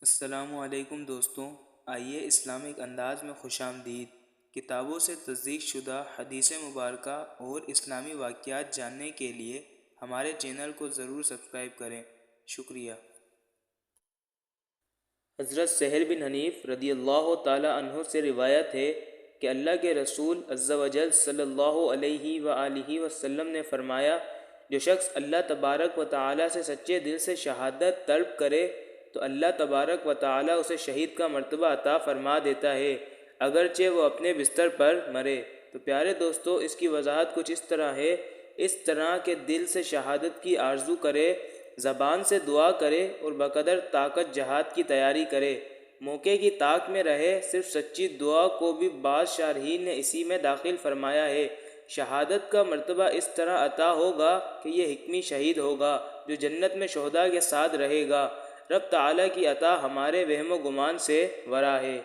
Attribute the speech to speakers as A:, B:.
A: السلام علیکم دوستوں، آئیے اسلامک انداز میں خوش آمدید کتابوں سے تصدیق شدہ حدیث مبارکہ اور اسلامی واقعات جاننے کے لیے ہمارے چینل کو ضرور سبسکرائب کریں۔ شکریہ۔ حضرت سہل بن حنیف رضی اللہ تعالی عنہ سے روایت ہے کہ اللہ کے رسول عز و جل صلی اللہ علیہ وآلہ وسلم نے فرمایا، جو شخص اللہ تبارک و تعالی سے سچے دل سے شہادت طلب کرے تو اللہ تبارک و تعالی اسے شہید کا مرتبہ عطا فرما دیتا ہے، اگرچہ وہ اپنے بستر پر مرے۔ تو پیارے دوستو، اس کی وضاحت کچھ اس طرح ہے۔ اس طرح کہ دل سے شہادت کی آرزو کرے، زبان سے دعا کرے اور بقدر طاقت جہاد کی تیاری کرے، موقع کی طاق میں رہے۔ صرف سچی دعا کو بھی بعض شارحین نے اسی میں داخل فرمایا ہے۔ شہادت کا مرتبہ اس طرح عطا ہوگا کہ یہ حکمی شہید ہوگا جو جنت میں شہداء کے ساتھ رہے گا۔ رب تعالیٰ کی عطا ہمارے وہم و گمان سے ورا ہے۔